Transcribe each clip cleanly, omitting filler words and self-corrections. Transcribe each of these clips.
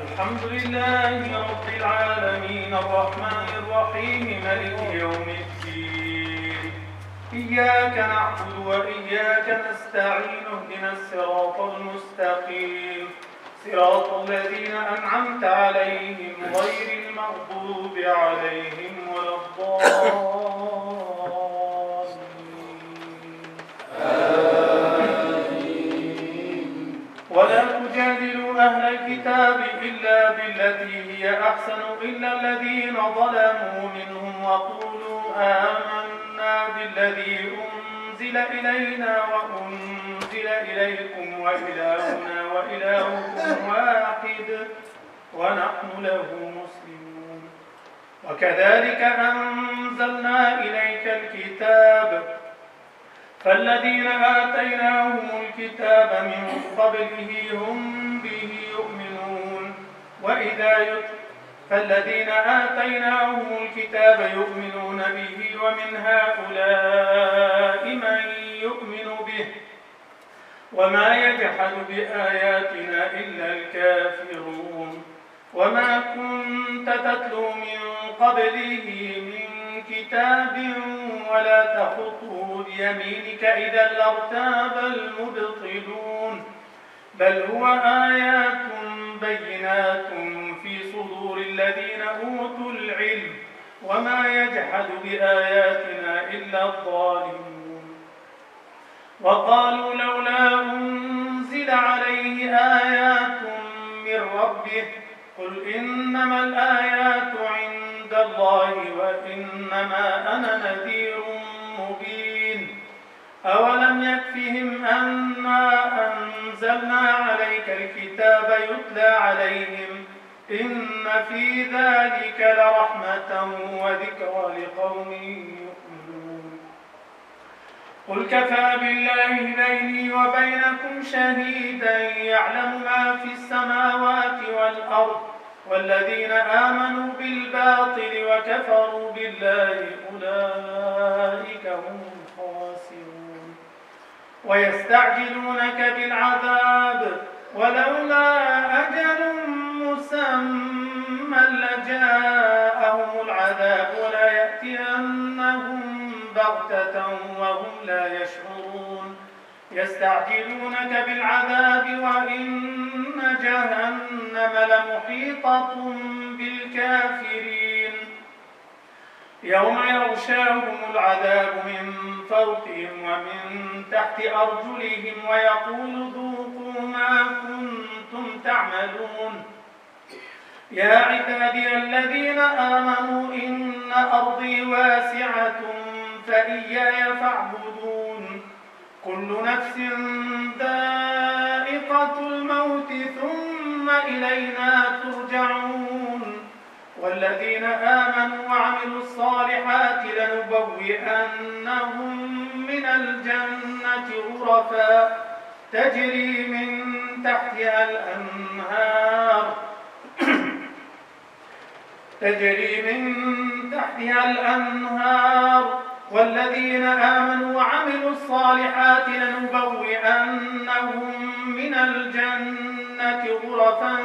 الحمد لله رب العالمين الرحمن الرحيم مالك يوم الدين. إياك نعبد وإياك نستعين اهدنا الصراط المستقيم صراط الذين أنعمت عليهم غير المغضوب عليهم ولا الضالين. ولا تجادلوا أهل الكتاب إلا بالتي هي أحسن إلا الذين ظلموا منهم وقولوا آمنا بالذي أنزل إلينا وأنزل إليكم وإلهنا وإلهكم واحد ونحن له مسلمون. وكذلك أنزلنا إليك الكتاب فالذين آتيناهم الكتاب من قبله هم به يؤمنون فالذين آتيناهم الكتاب يؤمنون به ومن هؤلاء من يؤمن به وما يجحد بآياتنا إلا الكافرون. وما كنت تتلو من قبله من كتاب ولا تخطه بيمينك إذا لارتاب المبطلون بل هو آيات بينات في صدور الذين أوتوا العلم وما يجحد بآياتنا إلا الظالمون. وقالوا لولا أنزل عليه آيات من ربه قل إنما الآيات عند الله وإنما أنا نذير مبين. أولم يكفهم أنا أنزلنا عليك الكتاب يتلى عليهم إن في ذلك لرحمة وذكرى لقوم يؤمنون. قل كفى بالله بيني وبينكم شهيدا يعلم ما في السماوات والأرض والذين آمنوا بالباطل وكفروا بالله أولئك هم الخاسرون. ويستعجلونك بالعذاب ولولا أجل مسمى لجاءهم العذاب ولا يأتينهم بغتة وهم لا يشعرون. يستعجلونك بالعذاب وإن جهنم لمحيطة بالكافرين يوم يغشاهم العذاب من فوقهم ومن تحت أرجلهم ويقول ذوقوا ما كنتم تعملون. يا عبادي الذين آمنوا إن أرضي واسعة فإياي فاعبدون. كل نفس ذائقة الموت ثم إلينا ترجعون. والذين آمنوا وعملوا الصالحات لنبوئنهم من الجنة غرفا تجري من تحتها الأنهار والذين آمنوا وعملوا الصالحات لنبوئنهم من الجنة غرفا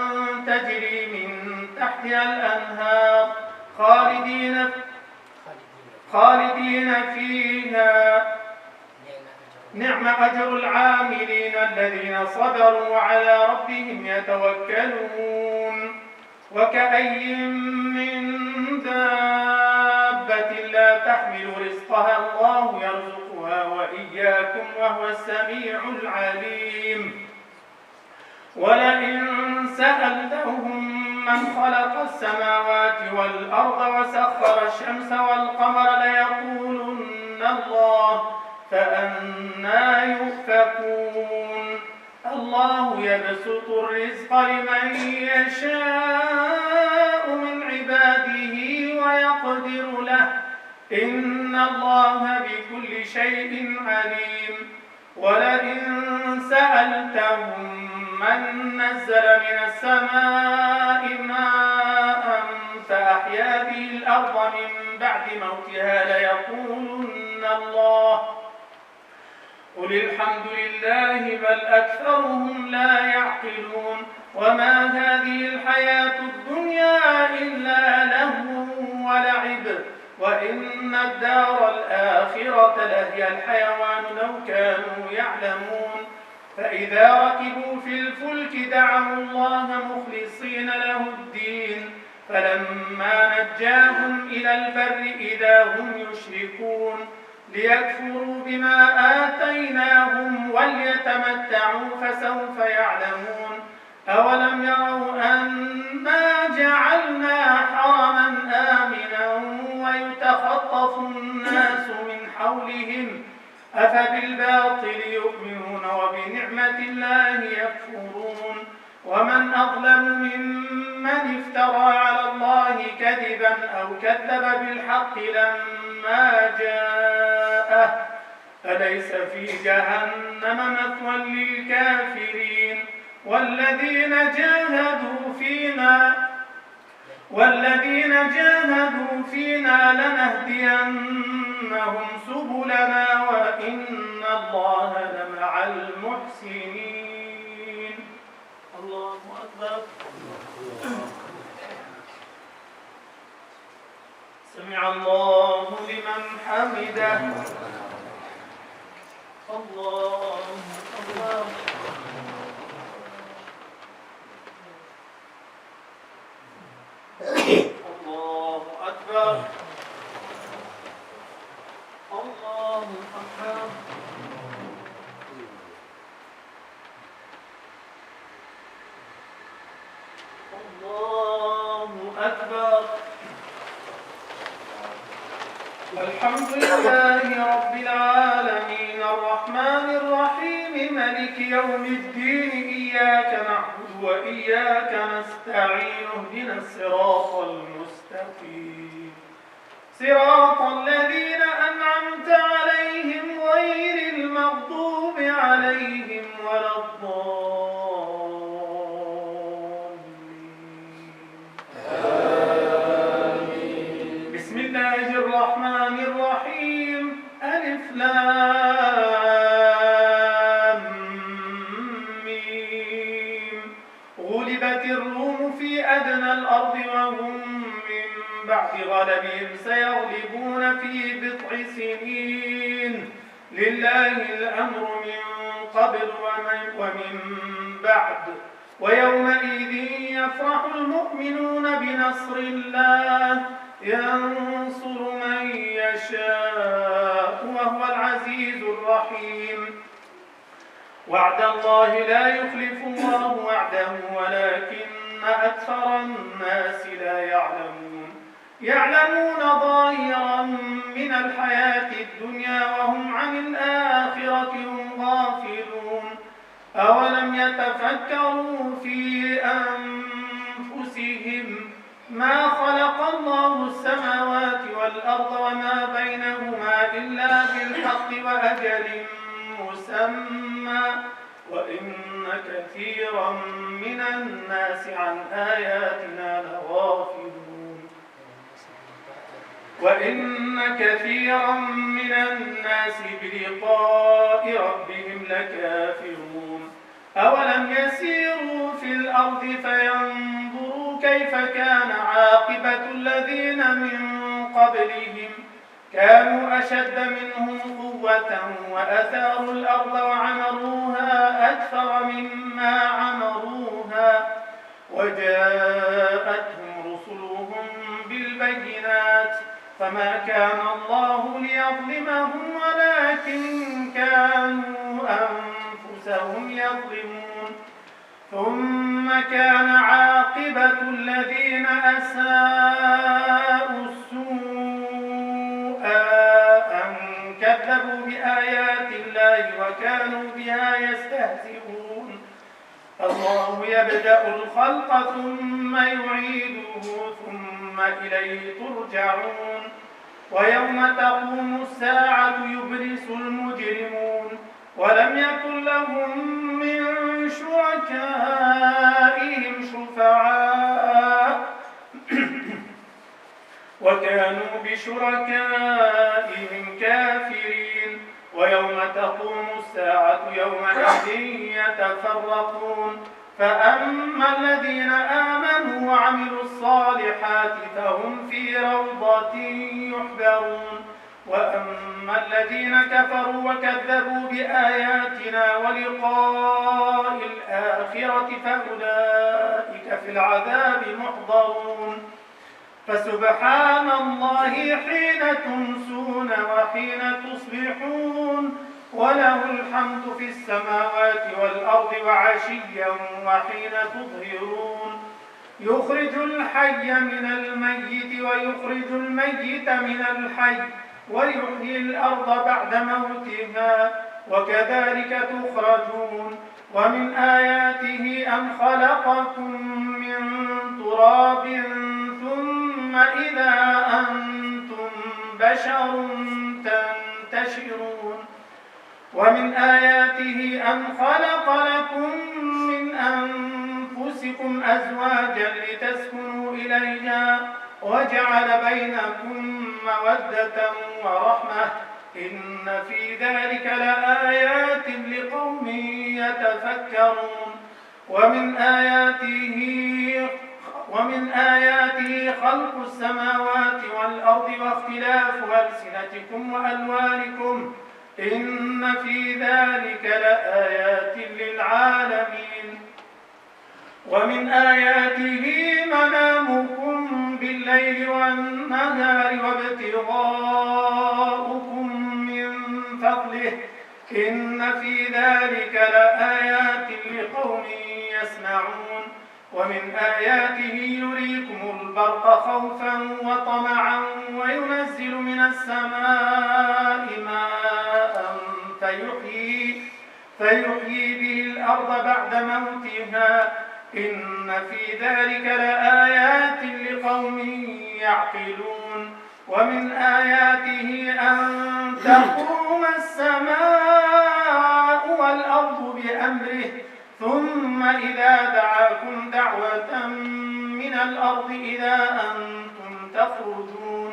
تجري من تحتها الأنهار خالدين فيها نعم أجر العاملين الذين صبروا وعلى ربهم يتوكلون. وكأي من دابة لا تحمل رزقها الله يرزقها وإياكم وهو السميع العليم. ولئن سألتهم من خلق السماوات والأرض وسخر الشمس والقمر ليقولن الله فأنى يؤفكون. الله يبسط الرزق لمن يشاء من عباده ويقدر له إن الله بكل شيء عليم. ولئن سألتهم من نزل من السماء ماء فأحيا به الأرض من بعد موتها ليقولن الله قل الحمد لله بل أكثرهم لا يعقلون. وما هذه الحياة الدنيا إلا لهو ولعب وإن الدار الآخرة لهي الحيوان لو كانوا يعلمون فإذا ركبوا في الفلك دعوا الله مخلصين له الدين فلما نجاهم إلى البر إذا هم يشركون ليكفروا بما آتيناهم وليتمتعوا فسوف يعلمون أولم يروا أنا جعلنا حرما آمنا ويتخطف الناس من حولهم أفبالباطل يؤمنون وبنعمة الله يكفرون ومن أظلم ممن افترى على الله كذبا أو كذب بالحق لما جاءه أليس في جهنم مثوى للكافرين والذين جاهدوا فينا لنهدينهم سبلنا وإن الله لمع المحسنين. الله أكبر. سمع الله لمن حمده. الله أكبر. الله أكبر. الله أكبر. الله أكبر. الحمد لله رب العالمين الرحمن الرحيم مالك يوم الدين إياك نعبد وإياك نستعين اهدنا الصراط المستقيم صراط الذين أنعمت عليهم غير المغضوب عليهم ولا الضالين. بسم الله الرحمن الرحيم ألف لام ميم غلبت الروم في أدنى الأرض وهم من بعد غلبهم سيغلبون في بضع سنين لله الأمر من قبل ومن بعد ويومئذ يفرح المؤمنون بنصر الله ينصر من يشاء وهو العزيز الرحيم. وعد الله لا يخلف الله وعده ولكن أكثر الناس لا يعلمون ظاهرا من الحياة الدنيا وهم عن الآخرة هم غافلون. أولم يتفكروا في أنفسهم ما خلق الله السماوات والأرض وما بينهما إلا بالحق وأجل مسمى وإن كثيرا من الناس عن آياتنا لغافلون. وإن كثيرا من الناس بلقاء ربهم لكافرون. أولم يسيروا في الأرض فينظروا كيف كان عاقبة الذين من قبلهم كانوا أشد منهم قوة وأثاروا الأرض وعمروها أكثر مما عمروها وجاءتهم رسلهم بالبينات فما كان الله ليظلمهم ولكن كانوا أنفسهم يظلمون. ثم كان عاقبة الذين أساءوا السوء أن كذبوا بآيات الله وكانوا بها يستهزئون. الله يبدأ الخلق ثم يعيده ثم إليه ترجعون. ويوم تقوم الساعة يبلس المجرمون ولم يكن لهم من شركائهم شفعاء وكانوا بشركائهم كافرين. ويوم تقوم الساعة يومئذ يتفرقون فأما الذين آمنوا وعملوا الصالحات فهم في روضة يحبرون وأما الذين كفروا وكذبوا بآياتنا ولقاء الآخرة فأولئك في العذاب محضرون فسبحان الله حين تمسون وحين تصبحون وله الحمد في السماوات والأرض وعشيا وحين تظهرون يخرج الحي من الميت ويخرج الميت من الحي ويحيي الأرض بعد موتها وكذلك تخرجون ومن آياته أن خلقكم من تراب ثم إذا أنتم بشر تنتشرون ومن آياته أن خلق لكم من أنفسكم أزواجا لتسكنوا إليها وجعل بينكم مودة ورحمة إن في ذلك لآيات لقوم يتفكرون ومن آياته خلق السماوات والأرض واختلاف ألسنتكم وألوانكم إن في ذلك لآيات للعالمين ومن آياته منامكم بالليل والنهار وابتغاؤكم من فضله إن في ذلك لآيات لقوم يسمعون ومن آياته يريكم البرق خوفا وطمعا وينزل من السماء ماء فيحيي به الأرض بعد موتها إن في ذلك لآيات لقوم يعقلون ومن آياته أن تقوم السماء والأرض بأمره ثم إذا دعاكم دعوة من الأرض إذا أنتم تخرجون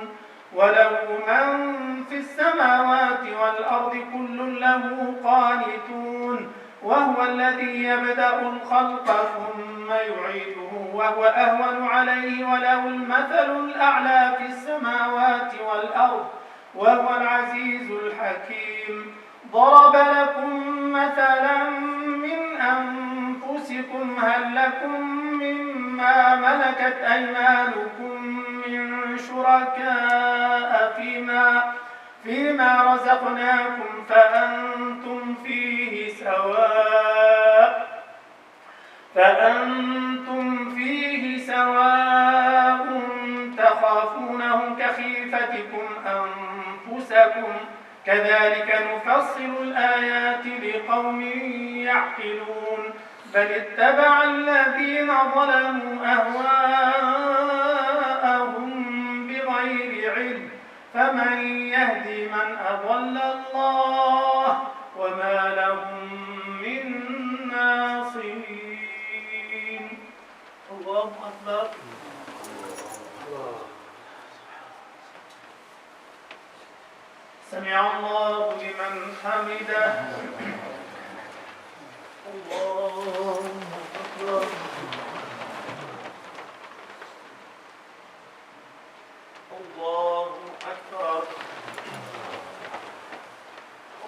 وله من في السماوات والأرض كل له قانتون وهو الذي يبدأ الخلق ثم يعيده وهو أهون عليه وله المثل الأعلى في السماوات والأرض وهو العزيز الحكيم ضرب لكم مثلا من أنفسكم هل لكم مما ملكت أيمانكم من شركاء فيما رزقناكم فأنتم فيه سواء تخافونهم كخيفتكم أنفسكم كذلك نفصل الآيات لقوم يعقلون بل اتبع الذين ظلموا أهواءهم بغير علم فمن يهدي من أضل الله وما لهم من ناصرين الله أكبر سمع الله لمن حمده الله أكبر الله أكبر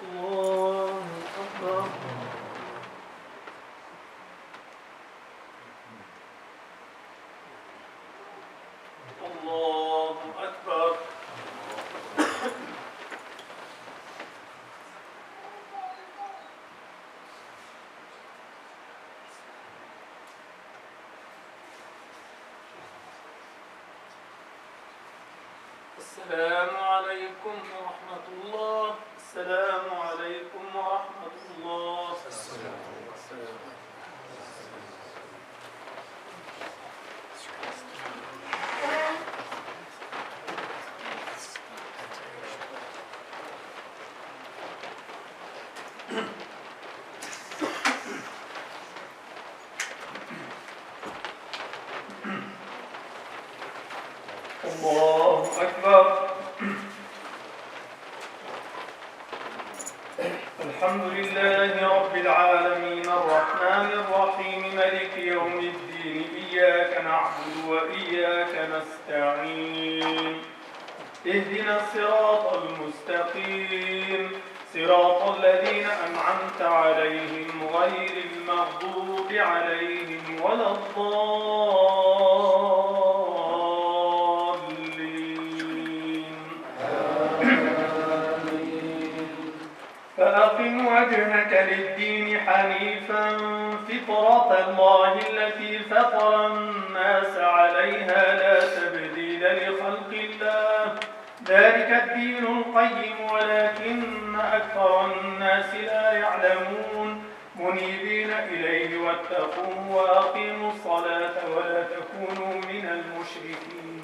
الله أكبر الله أكبر السلام عليكم ورحمة الله السلام عليكم ورحمة الله السلام الله أكبر الحمد لله رب العالمين الرحمن الرحيم مالك يوم الدين إياك نعبد وإياك نستعين اهدنا الصراط المستقيم صراط الذين أنعمت عليهم غير المغضوب عليهم ولا الضالين. فأقم وجهك للدين حنيفا فطرة الله التي فطر الناس عليها لا تبديل لخلق الله ذلك الدين القيم ولكن أكثر الناس لا يعلمون منيبين إليه واتقوه وأقيموا الصلاة ولا تكونوا من المشركين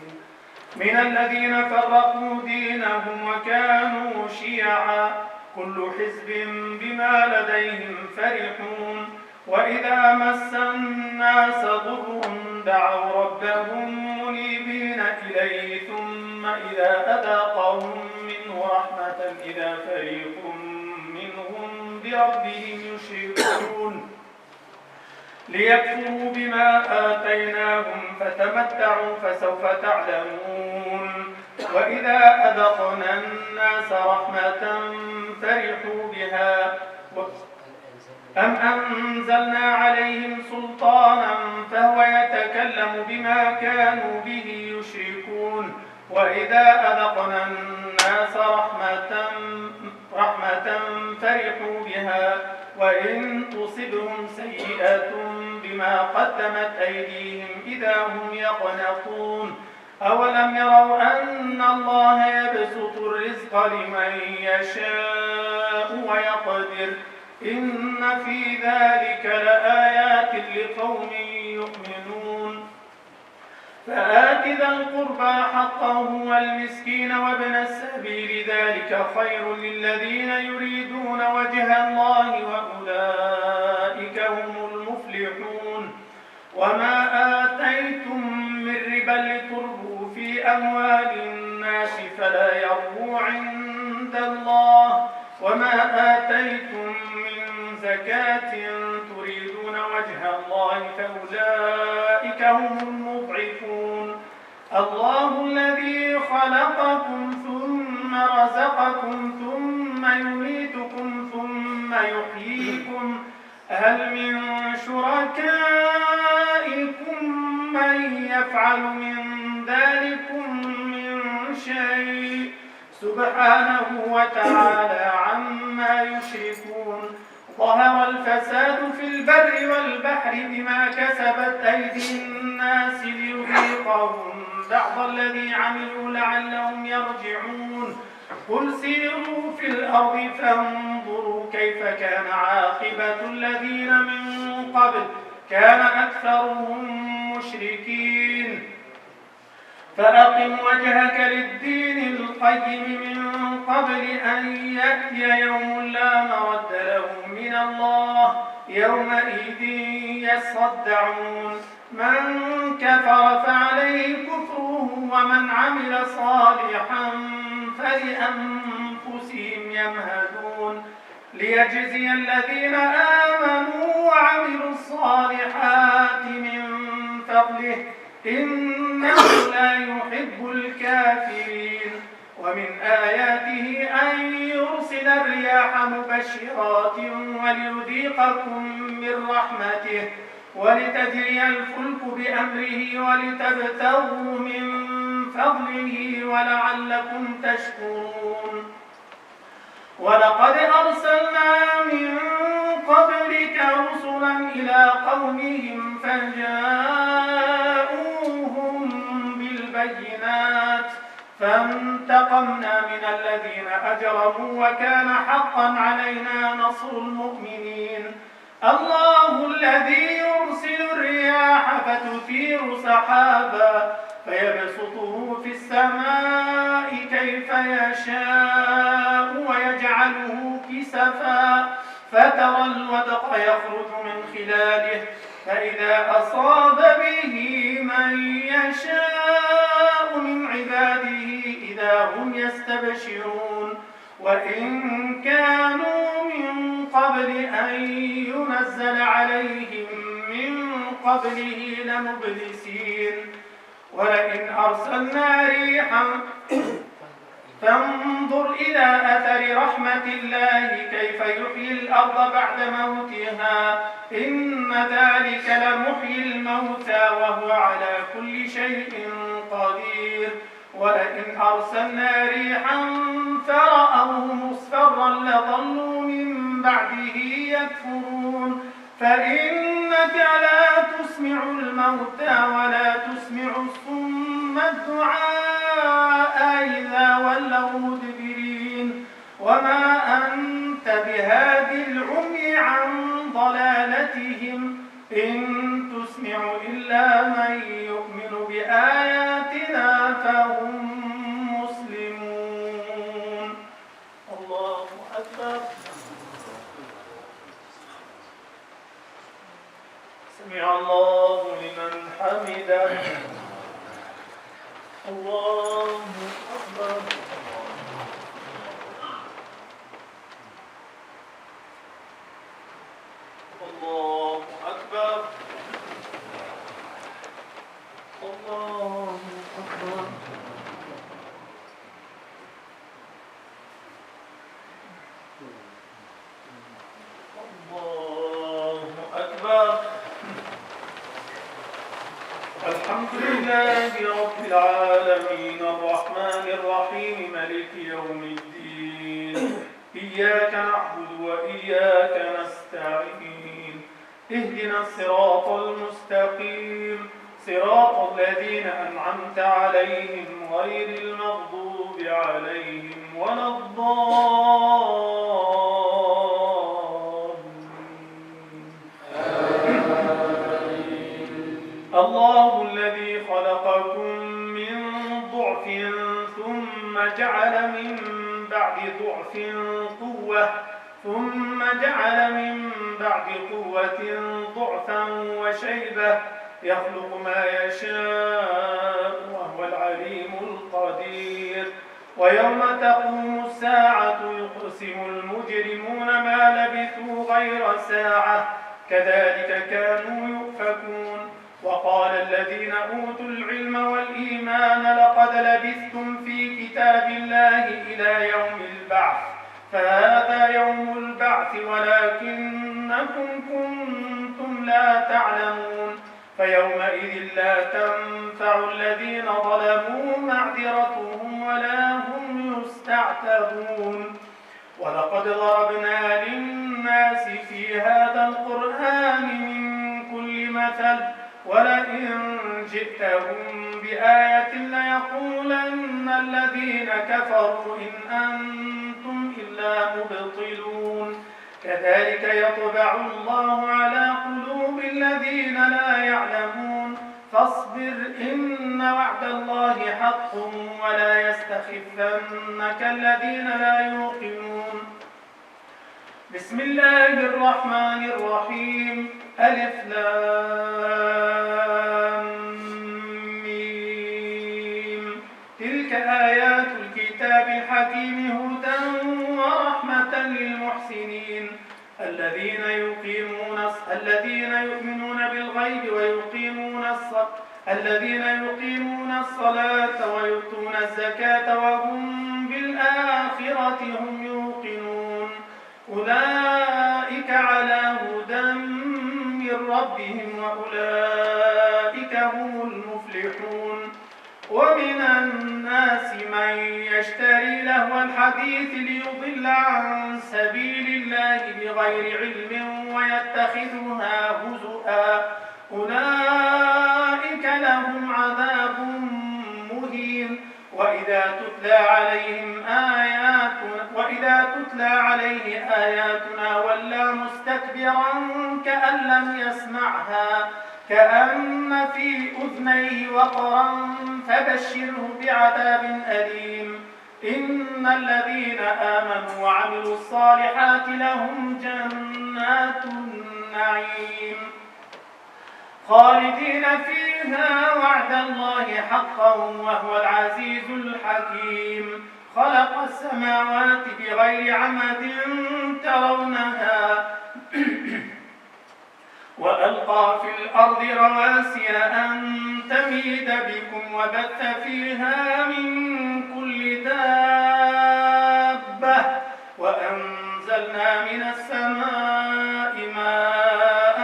من الذين فرقوا دينهم وكانوا شيعا كل حزب بما لديهم فرحون وإذا مس الناس ضر دعوا ربهم منيبين إليه ثم إذا أذاقهم منه رحمة إذا فريق منهم بربهم يشركون ليكفروا بما آتيناهم فتمتعوا فسوف تعلمون وإذا أذقنا الناس رحمة فرحوا بها أم أنزلنا عليهم سلطانا فهو يتكلم بما كانوا به يشركون وإذا أذقنا الناس رحمة فرحوا بها وإن تصبهم سيئة بما قدمت أيديهم إذا هم يقنطون أولم يروا أن الله يبسط الرزق لمن يشاء ويقدر إن في ذلك لآيات لقوم يؤمنون فآت ذا القربى حقه والمسكين وابن السبيل ذلك خير للذين يريدون وجه الله وأولئك هم المفلحون وما آتيتم من ربا لتربوا في أموال الناس فلا يربو عند الله وما آتيتم من زكاة تريدون وجه الله فأولئك هم المضعفون الله الذي خلقكم ثم رزقكم ثم يميتكم ثم يحييكم هل من شركائكم من يفعل من ذلكم من شيء سبحانه وتعالى عما يشركون ظهر الفساد في البر والبحر بما كسبت أيدي الناس ليذيقهم بعض الذي عملوا لعلهم يرجعون قل سيروا في الأرض فانظروا كيف كان عاقبة الذين من قبل كان أكثرهم مشركين فأقم وجهك للدين القيم من قبل أن يأتي يوم لا مرد له من الله يومئذ يصدعون من كفر فعليه كفره ومن عمل صالحا فلأنفسهم يمهدون ليجزي الذين آمنوا وعملوا الصالحات من فضله إنه لا يحب الكافرين ومن آياته أن يرسل الرياح مبشرات وليذيقكم من رحمته ولتجري الفلك بأمره ولتبتغوا من فضله ولعلكم تشكرون ولقد أرسلنا من قبلك رسلا إلى قومهم فجاءوهم بالبينات فانتقمنا من الذين أجرموا وكان حقا علينا نصر المؤمنين الله الذي يرسل الرياح فتثير سحابا فيبسطه في السماء كيف يشاء ويجعله كسفا فترى الودق يخرج من خلاله فإذا أصاب به من يشاء من عباده إذا هم يستبشرون وإن كانوا من قبل أن ينزل عليهم من قبله لمبلسين ولئن أرسلنا ريحا فانظر إلى أثر رحمة الله كيف يحيي الأرض بعد موتها إن ذلك لمحيي الموتى وهو على كل شيء قدير ولئن أرسلنا ريحا فرأوه مصفرا لظلوا من بعده يكفرون فإنك لا تسمع الموتى ولا تسمع الصم الدعاء إذا ولوا مدبرين وما أنت بهادي العمي عن ضلالتهم إن تسمع إلا من يؤمن بآياتنا فهم مسلمون. الله أكبر. سمع الله لمن حمده. الله أكبر. الله أكبر. الله أكبر. الله أكبر. الحمد لله رب العالمين الرحمن الرحيم مالك يوم الدين إياك نعبد وإياك نستعين اهدنا الصراط المستقيم صراط الذين أنعمت عليهم غير المغضوب عليهم ولا الله الذي خلقكم من ضعف ثم جعل من بعد ضعف قوة ثم جعل من بعد قوة ضعفا وشيبة يخلق ما يشاء وهو العليم القدير ويوم تقوم الساعة يقسم المجرمون ما لبثوا غير ساعة كذلك كانوا يؤفكون وقال الذين أوتوا العلم والإيمان لقد لبثتم في كتاب الله إلى يوم البعث فهذا يوم البعث ولكنكم كنتم لا تعلمون فيومئذ لا تنفع الذين ظلموا معذرتهم ولا هم يستعتبون ولقد ضربنا للناس في هذا القرآن من كل مثل ولئن جئتهم بآية ليقولن الذين كفروا إن أنتم إلا مبطلون كذلك يطبع الله على قلوب الذين لا يعلمون فاصبر إن وعد الله حق ولا يستخفنك الذين لا يوقنون بسم الله الرحمن الرحيم ألف لام ميم تلك آيات الكتاب الحكيم هدى ورحمة للمحسنين الذين يؤمنون بالغيب الذين يقيمون الصلاة ويؤتون الزكاة وهم بالآخرة هم يوقنون أولئك على هدى من ربهم وأولئك هم المفلحون ومن الناس من يشتري لهو الحديث ليضل عن سبيل الله بغير علم ويتخذها هزؤا أولئك لهم عذاب مهين وإذا تتلى عليه آياتنا ولى مستكبرا كأن لم يسمعها كأن في أذنيه وقرا فبشره بعذاب أليم إن الذين آمنوا وعملوا الصالحات لهم جنات النعيم خالدين فيها وعد الله حقا وهو العزيز الحكيم خلق السماوات بغير عمد ترونها وألقى في الأرض رواسي أن تميد بكم وبث فيها من كل دابة وأنزلنا من السماء ماء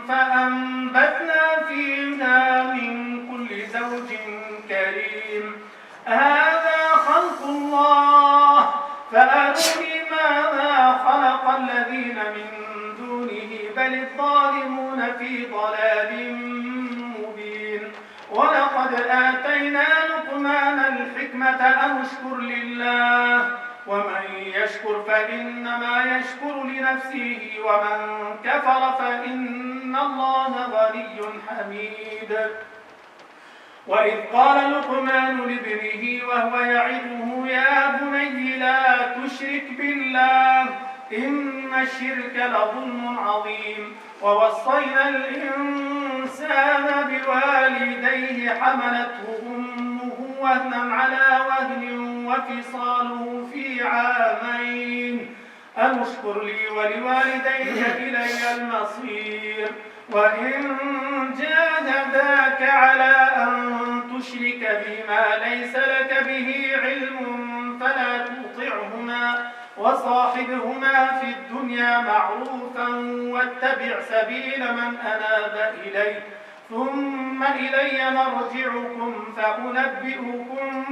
فأنبتنا فيها من كل زوج كريم هذا خلق الله فأروني ماذا خلق الذين من دونه بل الظالمون في ضلال مبين ولقد آتينا لقمان الحكمة أن اشكر لله ومن يشكر فإنما يشكر لنفسه ومن كفر فإن الله غني حميد وإذ قال لقمان لابنه وهو يعظه يا بني لا تشرك بالله إن الشرك لظلم عظيم ووصينا الإنسان بوالديه حملته أمه وهنا على وهن وفصاله في عامين أن اشكر لي ولوالديك إلي المصير وإن جاهداك على أن تشرك بما ليس لك به علم فلا تطعهما وصاحبهما في الدنيا معروفا واتبع سبيل من أناب إلي ثم إلي مرجعكم فأنبئكم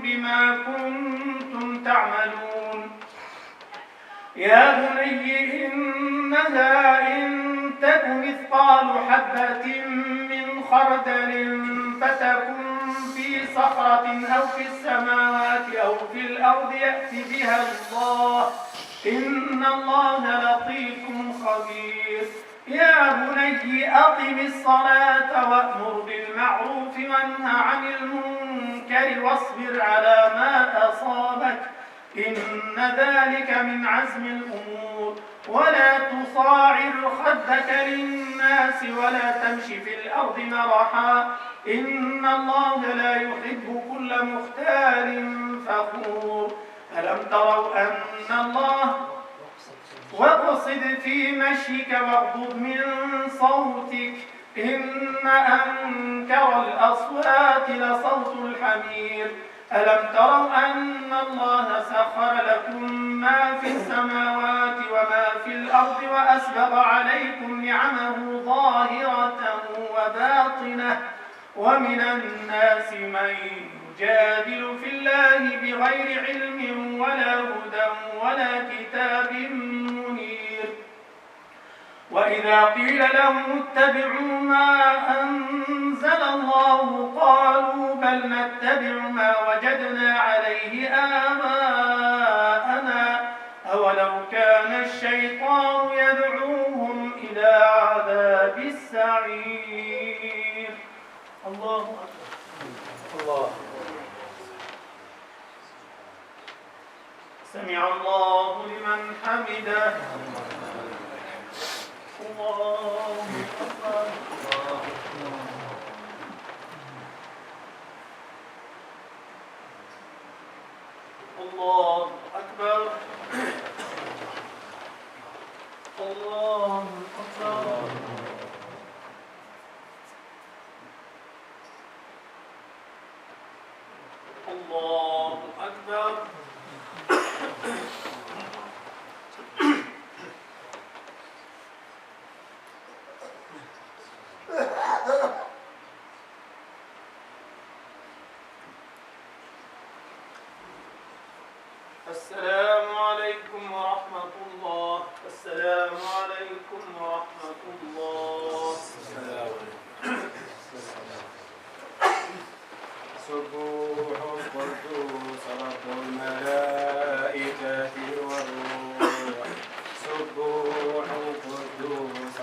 بما كنتم تعملون يا بني إنها إن تك مثقال حبة من خردل فتكن في صخرة أو في السماوات أو في الأرض يأت بها الله إن الله لطيف خبير يا بني أقم الصلاة وأمر بالمعروف وانه عن المنكر واصبر على ما أصابك إن ذلك من عزم الأمور ولا تصاعر خدك للناس ولا تمشي في الأرض مرحا إن الله لا يحب كل مختال فخور ألم تروا أن الله واقصد في مشيك واغضض من صوتك إن أنكر الأصوات لصوت الحمير ألم تروا أن الله سخر لكم ما في السماوات وما في الأرض وأسبغ عليكم نعمه ظاهرة وباطنة ومن الناس من يجادل في الله بغير علم ولا هدى ولا كتاب منير وإذا قيل لهم اتبعوا ما أنزل الله قالوا بل نتبع ما وجدنا عليه آباءنا أولو كان الشيطان يدعوهم إلى عذاب السعير الله أكبر الله سمع الله لمن حمده الله أكبر الله أكبر الله أكبر الله أكبر السلام عليكم ورحمة الله السلام عليكم ورحمة الله